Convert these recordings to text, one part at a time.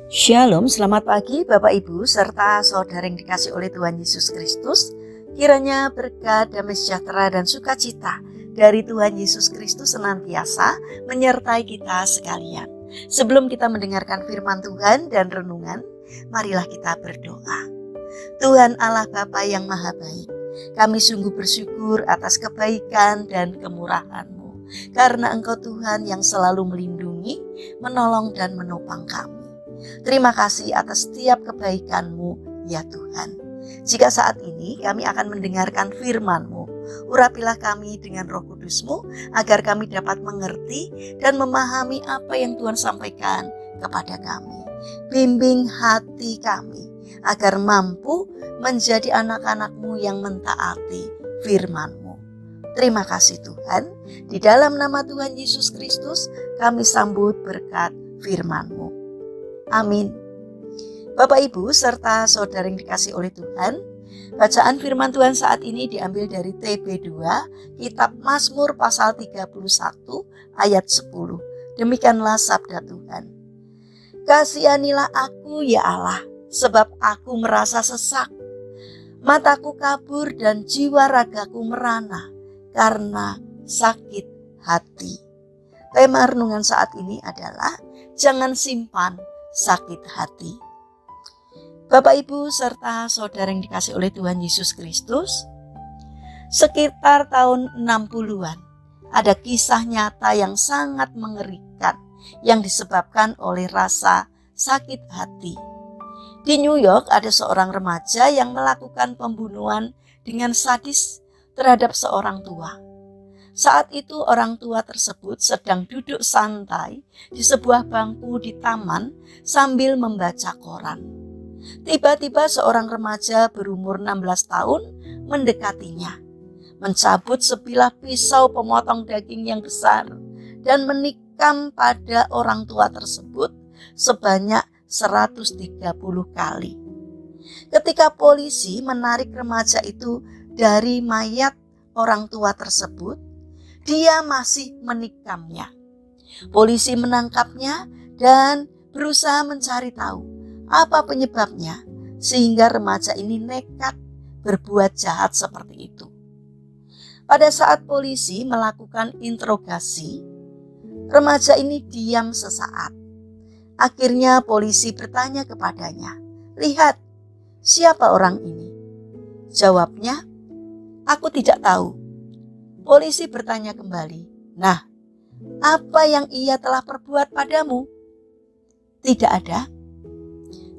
Shalom, selamat pagi Bapak Ibu serta saudara yang dikasih oleh Tuhan Yesus Kristus. Kiranya berkat, damai sejahtera dan sukacita dari Tuhan Yesus Kristus senantiasa menyertai kita sekalian. Sebelum kita mendengarkan firman Tuhan dan renungan, marilah kita berdoa. Tuhan Allah Bapa yang Maha Baik, kami sungguh bersyukur atas kebaikan dan kemurahan-Mu, karena Engkau Tuhan yang selalu melindungi, menolong dan menopang kami. Terima kasih atas setiap kebaikan-Mu, ya Tuhan. Jika saat ini kami akan mendengarkan firman-Mu, urapilah kami dengan Roh Kudus-Mu, agar kami dapat mengerti dan memahami apa yang Tuhan sampaikan kepada kami. Bimbing hati kami, agar mampu menjadi anak-anak-Mu yang mentaati firman-Mu. Terima kasih Tuhan, di dalam nama Tuhan Yesus Kristus kami sambut berkat firman-Mu. Amin. Bapak Ibu serta saudara yang dikasih oleh Tuhan, bacaan firman Tuhan saat ini diambil dari TB2, Kitab Mazmur pasal 31 ayat 10. Demikianlah sabda Tuhan. Kasihanilah aku ya Allah, sebab aku merasa sesak. Mataku kabur dan jiwa ragaku merana karena sakit hati. Tema renungan saat ini adalah jangan simpan sakit hati. Bapak Ibu serta saudara yang dikasih oleh Tuhan Yesus Kristus, sekitar tahun 60-an ada kisah nyata yang sangat mengerikan yang disebabkan oleh rasa sakit hati. Di New York ada seorang remaja yang melakukan pembunuhan dengan sadis terhadap seorang tua. Saat itu orang tua tersebut sedang duduk santai di sebuah bangku di taman sambil membaca koran. Tiba-tiba seorang remaja berumur 16 tahun mendekatinya, mencabut sebilah pisau pemotong daging yang besar dan menikam pada orang tua tersebut sebanyak 130 kali. Ketika polisi menarik remaja itu dari mayat orang tua tersebut, dia masih menikamnya. Polisi menangkapnya dan berusaha mencari tahu apa penyebabnya sehingga remaja ini nekat berbuat jahat seperti itu. Pada saat polisi melakukan interogasi, remaja ini diam sesaat. Akhirnya polisi bertanya kepadanya, "Lihat, siapa orang ini?" Jawabnya, "Aku tidak tahu." Polisi bertanya kembali, "Nah, apa yang ia telah perbuat padamu?" "Tidak ada."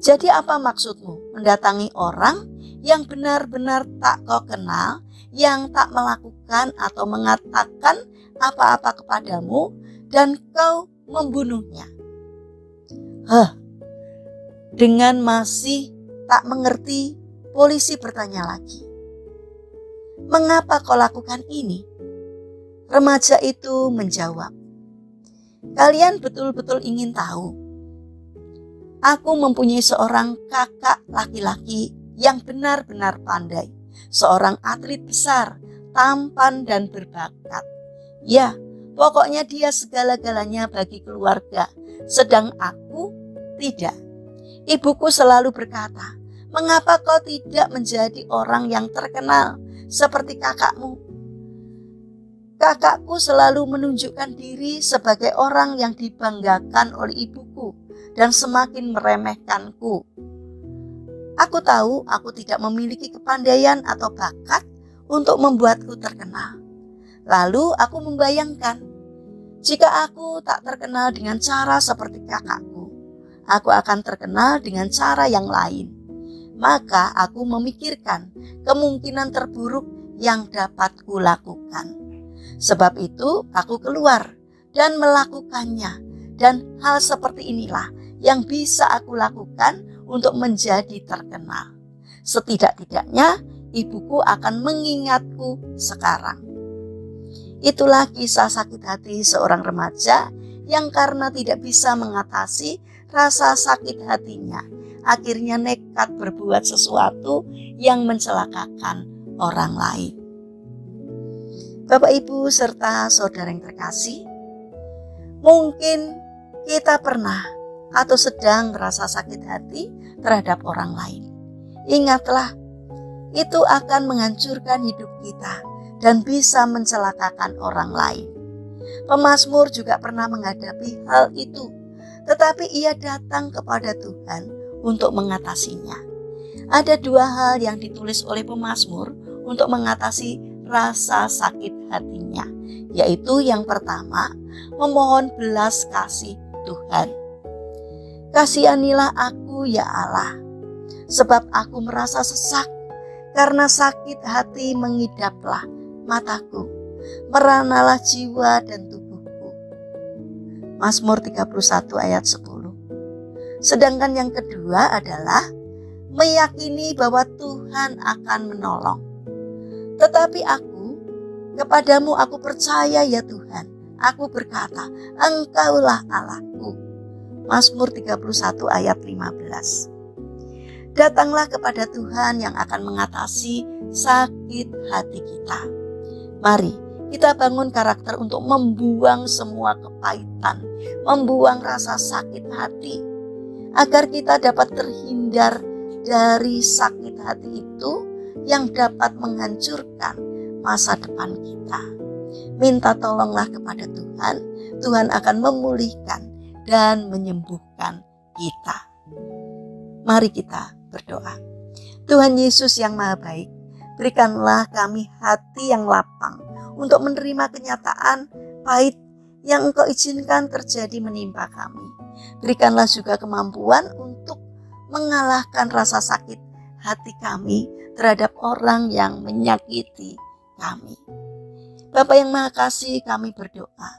"Jadi apa maksudmu mendatangi orang yang benar-benar tak kau kenal, yang tak melakukan atau mengatakan apa-apa kepadamu dan kau membunuhnya?" Dengan masih tak mengerti, polisi bertanya lagi, "Mengapa kau lakukan ini?" Remaja itu menjawab, "Kalian betul-betul ingin tahu? Aku mempunyai seorang kakak laki-laki yang benar-benar pandai, seorang atlet besar, tampan dan berbakat. Ya, pokoknya dia segala-galanya bagi keluarga, sedang aku tidak. Ibuku selalu berkata, 'Mengapa kau tidak menjadi orang yang terkenal seperti kakakmu?' Kakakku selalu menunjukkan diri sebagai orang yang dibanggakan oleh ibuku dan semakin meremehkanku. Aku tahu aku tidak memiliki kepandaian atau bakat untuk membuatku terkenal. Lalu aku membayangkan, jika aku tak terkenal dengan cara seperti kakakku, aku akan terkenal dengan cara yang lain. Maka aku memikirkan kemungkinan terburuk yang dapat kulakukan. Sebab itu aku keluar dan melakukannya, dan hal seperti inilah yang bisa aku lakukan untuk menjadi terkenal. Setidak-tidaknya ibuku akan mengingatku sekarang." Itulah kisah sakit hati seorang remaja yang karena tidak bisa mengatasi rasa sakit hatinya, akhirnya nekat berbuat sesuatu yang mencelakakan orang lain. Bapak Ibu serta saudara yang terkasih, mungkin kita pernah atau sedang merasa sakit hati terhadap orang lain. Ingatlah, itu akan menghancurkan hidup kita dan bisa mencelakakan orang lain. Pemazmur juga pernah menghadapi hal itu, tetapi ia datang kepada Tuhan untuk mengatasinya. Ada dua hal yang ditulis oleh pemazmur untuk mengatasi rasa sakit hatinya, yaitu yang pertama, memohon belas kasih Tuhan. Kasihanilah aku ya Allah, sebab aku merasa sesak, karena sakit hati mengidaplah mataku, meranalah jiwa dan tubuhku. Mazmur 31 ayat 10. Sedangkan yang kedua adalah meyakini bahwa Tuhan akan menolong. Tetapi kepadamu aku percaya ya Tuhan. Aku berkata, Engkaulah Allahku. Mazmur 31 ayat 15. Datanglah kepada Tuhan yang akan mengatasi sakit hati kita. Mari kita bangun karakter untuk membuang semua kepahitan, membuang rasa sakit hati, agar kita dapat terhindar dari sakit hati itu yang dapat menghancurkan masa depan kita. Minta tolonglah kepada Tuhan, Tuhan akan memulihkan dan menyembuhkan kita. Mari kita berdoa. Tuhan Yesus yang Maha Baik, berikanlah kami hati yang lapang untuk menerima kenyataan pahit yang Engkau izinkan terjadi menimpa kami. Berikanlah juga kemampuan untuk mengalahkan rasa sakit hati kami terhadap orang yang menyakiti kami. Bapa yang Maha Kasih, kami berdoa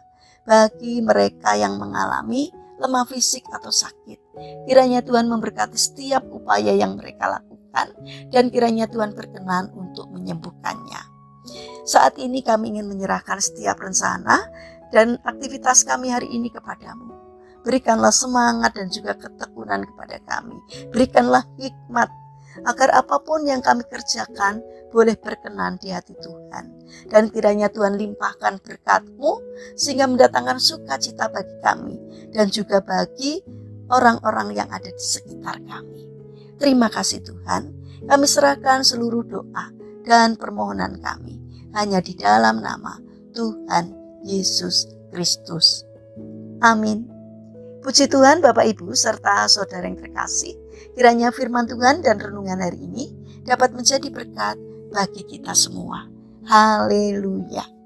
bagi mereka yang mengalami lemah fisik atau sakit. Kiranya Tuhan memberkati setiap upaya yang mereka lakukan dan kiranya Tuhan berkenan untuk menyembuhkannya. Saat ini kami ingin menyerahkan setiap rencana dan aktivitas kami hari ini kepadamu. Berikanlah semangat dan juga ketekunan kepada kami. Berikanlah hikmat agar apapun yang kami kerjakan boleh berkenan di hati Tuhan. Dan kiranya Tuhan limpahkan berkat-Mu sehingga mendatangkan sukacita bagi kami dan juga bagi orang-orang yang ada di sekitar kami. Terima kasih Tuhan. Kami serahkan seluruh doa dan permohonan kami hanya di dalam nama Tuhan Yesus Kristus. Amin. Puji Tuhan Bapak Ibu serta saudara yang terkasih, kiranya firman Tuhan dan renungan hari ini dapat menjadi berkat bagi kita semua. Haleluya.